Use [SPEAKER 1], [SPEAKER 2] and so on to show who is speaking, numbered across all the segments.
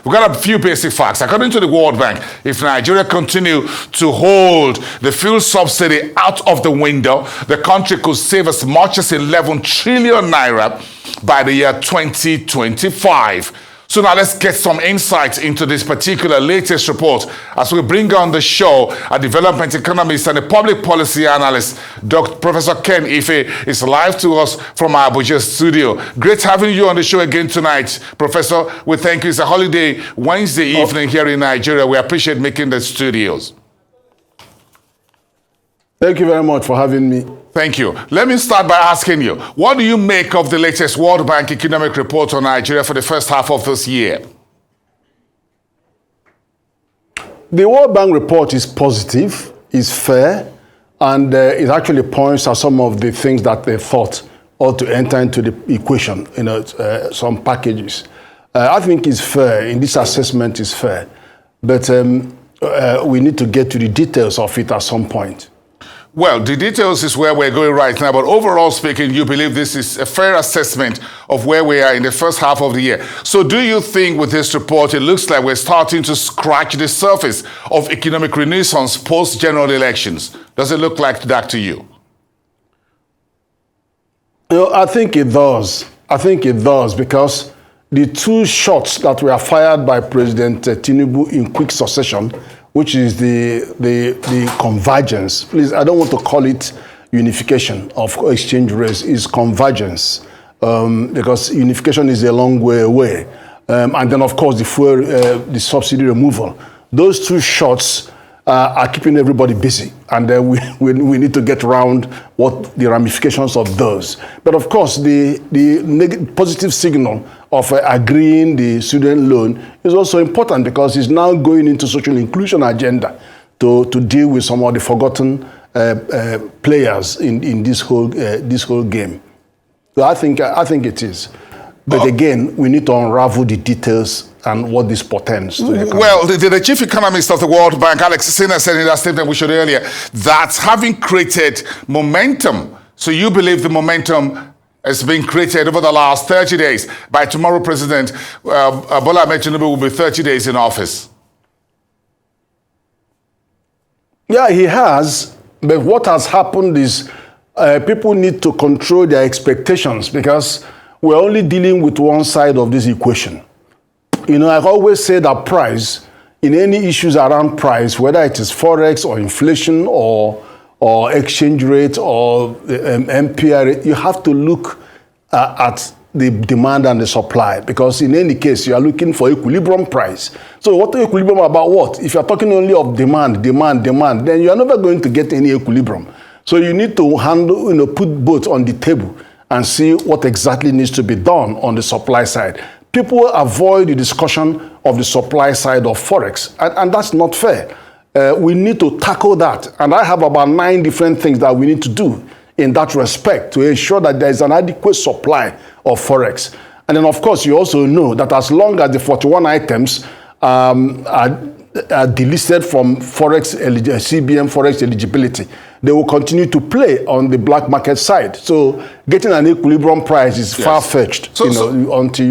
[SPEAKER 1] We've got a few basic facts. According to the World Bank, if Nigeria continue to hold the fuel subsidy out of the window, the country could save as much as 11 trillion naira by the year 2025. So now let's get some insights into this particular latest report as we bring on the show a development economist and a public policy analyst. Dr. Professor Ken Ife is live to us from our Abuja studio. Great having you on the show again tonight, Professor. We thank you. It's a holiday Wednesday evening here in Nigeria. We appreciate making the studios.
[SPEAKER 2] Thank you very much for having me.
[SPEAKER 1] Thank you. Let me start by asking you, what do you make of the latest World Bank economic report on Nigeria for the first half of this year?
[SPEAKER 2] The World Bank report is positive, is fair, and it actually points at some of the things that they thought ought to enter into the equation, some packages. I think it's fair, in this assessment is fair, but we need to get to the details of it at some point.
[SPEAKER 1] Well, the details is where we're going right now, but overall speaking, you believe this is a fair assessment of where we are in the first half of the year. So do you think with this report, it looks like we're starting to scratch the surface of economic renaissance post-general elections? Does it look like that to you?
[SPEAKER 2] I think it does. I think it does because the two shots that were fired by President Tinubu in quick succession, which is the convergence. Please, I don't want to call it unification of exchange rates, it's convergence, because unification is a long way away. And then, of course, the subsidy removal. Those two shots are keeping everybody busy, and we need to get around what the ramifications of those. But of course, the positive signal of agreeing the student loan is also important because it's now going into social inclusion agenda to deal with some of the forgotten players in this whole game. So I think it is. But again, we need to unravel the details and what this portends to the economy.
[SPEAKER 1] Well, the chief economist of the World Bank, Alex Sinner, said in that statement we showed earlier that having created momentum, so you believe the momentum has been created over the last 30 days. By tomorrow, President Bola Ahmed Tinubu will be 30 days in office.
[SPEAKER 2] Yeah, he has. But what has happened is people need to control their expectations because we're only dealing with one side of this equation. You know, I always say that price, in any issues around price, whether it is forex or inflation or exchange rate or MPI rate, you have to look at the demand and the supply because in any case, you are looking for equilibrium price. So what equilibrium about what? If you're talking only of demand, then you are never going to get any equilibrium. So you need to put both on the table and see what exactly needs to be done on the supply side. People avoid the discussion of the supply side of forex, and that's not fair. We need to tackle that, and I have about 9 different things that we need to do in that respect to ensure that there is an adequate supply of forex. And then, of course, you also know that as long as the 41 items are delisted from CBN forex eligibility, they will continue to play on the black market side. So getting an equilibrium price is far-fetched, until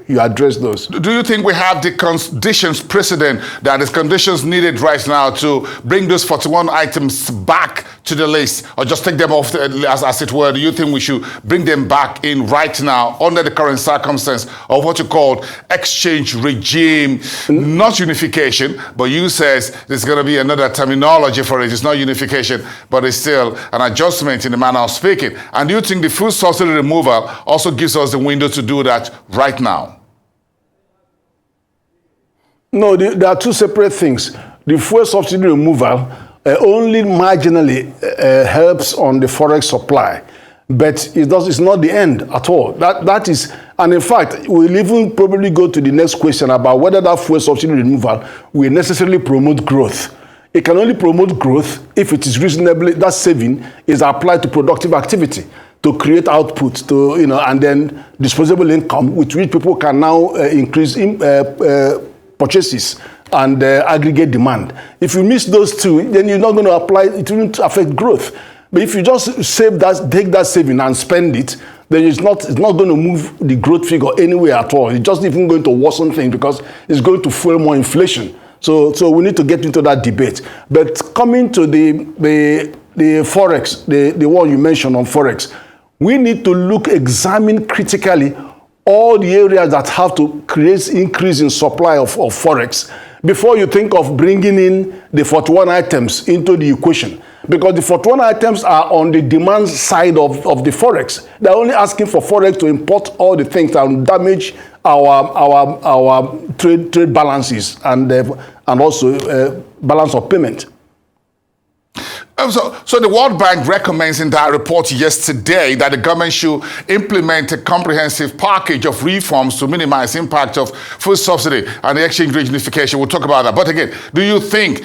[SPEAKER 2] you address those.
[SPEAKER 1] Do you think we have the conditions precedent, that is conditions needed right now to bring those 41 items back to the list, or just take them off as it were? Do you think we should bring them back in right now under the current circumstance of what you call exchange regime, not unification, but you says there's going to be another terminology for it. It's not unification, but it's still an adjustment in the manner of speaking. And do you think the fuel subsidy removal also gives us the window to do that right now?
[SPEAKER 2] No, there are two separate things. The fuel subsidy removal only marginally helps on the forex supply, but it's not the end at all. That is, and in fact, we'll even probably go to the next question about whether that fuel subsidy removal will necessarily promote growth. It can only promote growth if it is reasonably, that saving is applied to productive activity, to create output, and then disposable income, with which people can now increase purchases and aggregate demand. If you miss those two, then you're not going to apply, it won't affect growth. But if you just save that, take that saving and spend it, then it's not going to move the growth figure anywhere at all. It's just even going to worsen things because it's going to fuel more inflation. So we need to get into that debate. But coming to the Forex, the one you mentioned on Forex, we need to examine critically all the areas that have to create increase in supply of Forex before you think of bringing in the 41 items into the equation. Because the 41 items are on the demand side of the Forex. They're only asking for Forex to import all the things that will damage our trade balances and also balance of payment.
[SPEAKER 1] So the World Bank recommends in that report yesterday that the government should implement a comprehensive package of reforms to minimize impact of food subsidy and the exchange rate unification. We'll talk about that. But again, do you think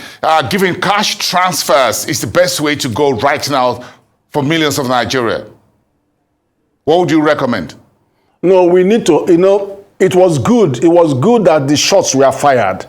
[SPEAKER 1] giving cash transfers is the best way to go right now for millions of Nigeria? What would you recommend?
[SPEAKER 2] No, we need to, it was good. It was good that the shots were fired.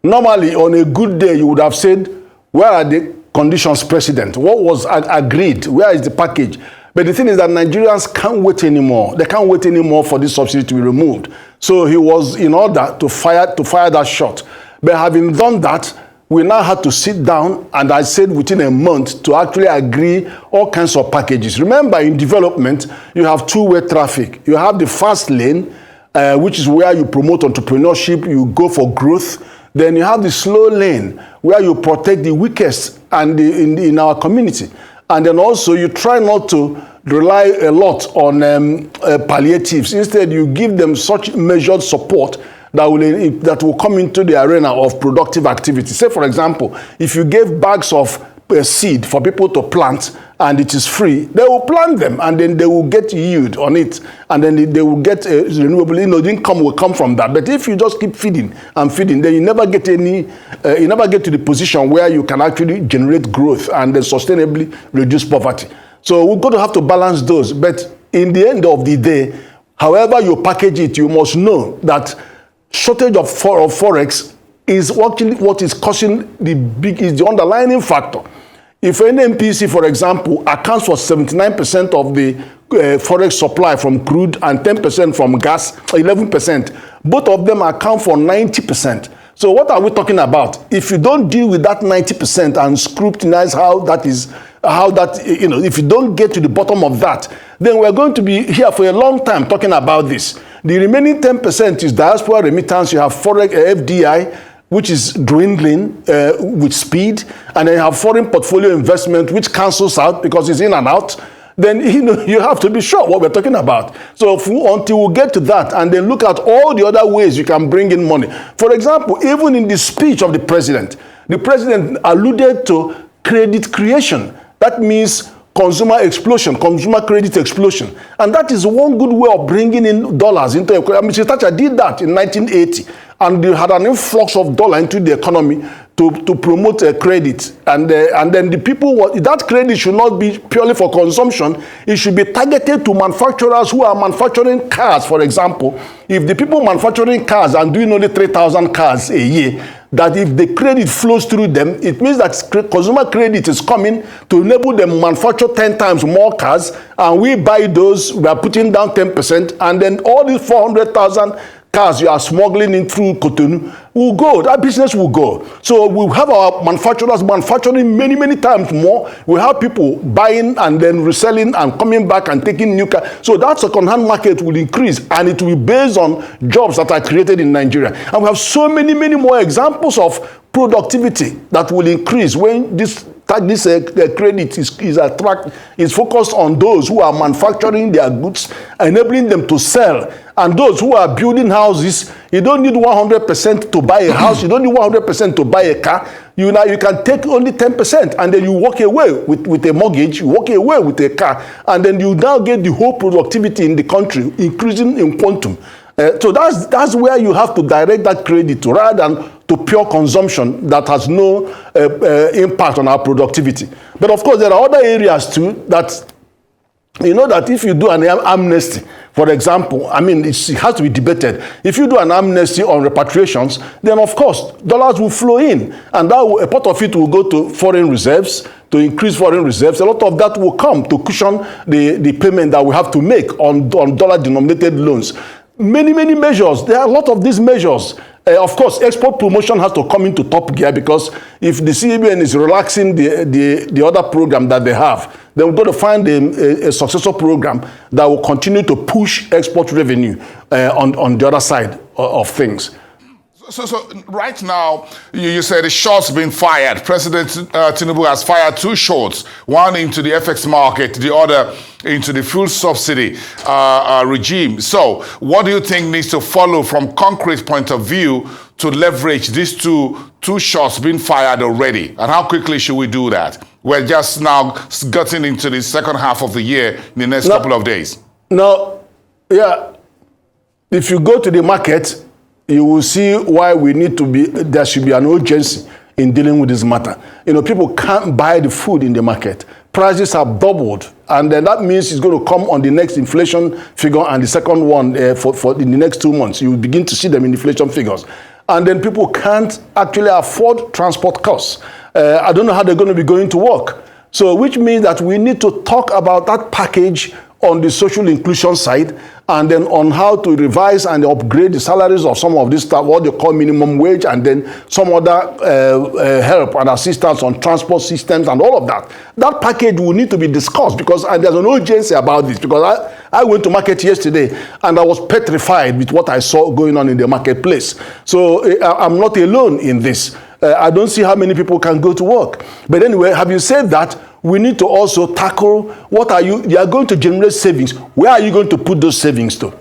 [SPEAKER 2] Normally, on a good day, you would have said, where are the conditions precedent? What was agreed? Where is the package? But the thing is that Nigerians can't wait anymore. They can't wait anymore for this subsidy to be removed. So he was in order to fire that shot. But having done that, we now had to sit down, and I said within a month, to actually agree all kinds of packages. Remember, in development, you have two-way traffic. You have the fast lane, which is where you promote entrepreneurship, you go for growth. Then you have the slow lane, where you protect the weakest and in our community. And then also you try not to rely a lot on palliatives. Instead, you give them such measured support that will come into the arena of productive activity. Say, for example, if you gave bags of seed for people to plant and it is free, they will plant them and then they will get yield on it, and then they will get renewable. The income will come from that. But if you just keep feeding and feeding, then you never get to the position where you can actually generate growth and then sustainably reduce poverty. So we're going to have to balance those. But in the end of the day, however you package it, you must know that shortage of Forex is actually what is causing is the underlying factor. If an NPC, for example, accounts for 79% of the Forex supply from crude and 10% from gas, 11%, both of them account for 90%. So what are we talking about? If you don't deal with that 90% and scrutinize if you don't get to the bottom of that, then we're going to be here for a long time talking about this. The remaining 10% is diaspora remittance. You have Forex, FDI, which is dwindling with speed, and then you have foreign portfolio investment, which cancels out because it's in and out. Then you have to be sure what we're talking about. So until we get to that, and then look at all the other ways you can bring in money. For example, even in the speech of the president alluded to credit creation. That means consumer explosion, consumer credit explosion. And that is one good way of bringing in dollars into the economy. Mr. Thatcher did that in 1980, and they had an influx of dollar into the economy to promote credit. And then the people, that credit should not be purely for consumption. It should be targeted to manufacturers who are manufacturing cars, for example. If the people manufacturing cars are doing only 3,000 cars a year, that if the credit flows through them, it means that consumer credit is coming to enable them to manufacture 10 times more cars, and we buy those, we are putting down 10%, and then all these 400,000 cars you are smuggling in through Cotonou will go. That business will go. So we'll have our manufacturers manufacturing many, many times more. We'll have people buying and then reselling and coming back and taking new cars. So that second-hand market will increase, and it will be based on jobs that are created in Nigeria. And we have so many, many more examples of productivity that will increase when this credit is focused on those who are manufacturing their goods, enabling them to sell. And those who are building houses, you don't need 100% to buy a house. You don't need 100% to buy a car. You can take only 10%, and then you walk away with a mortgage. You walk away with a car, and then you now get the whole productivity in the country increasing in quantum. So that's where you have to direct that credit to, rather than to pure consumption that has no impact on our productivity. But of course, there are other areas too that, that if you do an amnesty, for example, it has to be debated. If you do an amnesty on repatriations, then of course, dollars will flow in, and a part of it will go to foreign reserves, to increase foreign reserves, a lot of that will come to cushion the payment that we have to make on dollar-denominated loans. Many measures. There are a lot of these measures. Of course, export promotion has to come into top gear, because if the CBN is relaxing the other program that they have, then we've got to find a successor program that will continue to push export revenue on the other side of things.
[SPEAKER 1] So right now, you said the shots been fired. President Tinubu has fired 2 shots, one into the FX market, the other into the fuel subsidy regime. So what do you think needs to follow from concrete point of view to leverage these two shots being fired already? And how quickly should we do that? We're just now getting into the second half of the year in the next couple of days.
[SPEAKER 2] Now, yeah, if you go to the market, you will see why there should be an urgency in dealing with this matter. People can't buy the food in the market. Prices have doubled, and then that means it's going to come on the next inflation figure, and the second one for in the next 2 months. You will begin to see them in inflation figures. And then people can't actually afford transport costs. I don't know how they're going to be going to work. So which means that we need to talk about that package on the social inclusion side, and then on how to revise and upgrade the salaries of some of this stuff, what they call minimum wage, and then some other help and assistance on transport systems and all of that. That package will need to be discussed, because there's an urgency about this, because I went to market yesterday and I was petrified with what I saw going on in the marketplace. So I'm not alone in this. I don't see how many people can go to work. But anyway, having said that, we need to also tackle you are going to generate savings. Where are you going to put those savings to?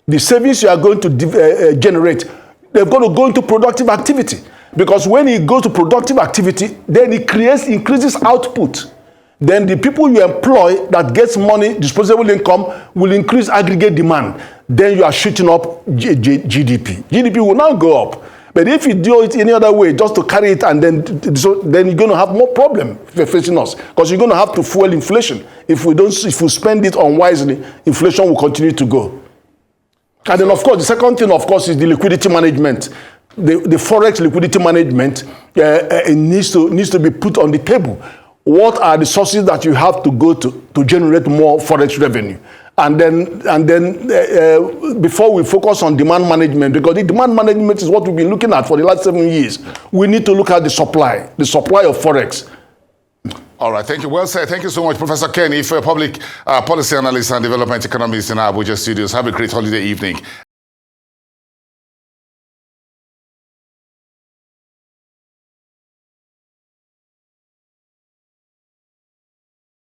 [SPEAKER 2] The savings you are going to generate, they're going to go into productive activity. Because when you go to productive activity, then it increases output. Then the people you employ that gets money, disposable income, will increase aggregate demand. Then you are shooting up GDP. GDP will now go up. But if you do it any other way, just to carry it, and then you're going to have more problem facing us, because you're going to have to fuel inflation. If we spend it unwisely, inflation will continue to go. And then, of course, the second thing, of course, is the liquidity management. The forex liquidity management it needs to be put on the table. What are the sources that you have to go to generate more forex revenue? And then before we focus on demand management, because the demand management is what we've been looking at for the last 7 years, we need to look at the supply of forex.
[SPEAKER 1] All right, thank you. Well said. Thank you so much, Professor Kenny, for public policy analyst and development economist in our Abuja studios. Have a great holiday evening.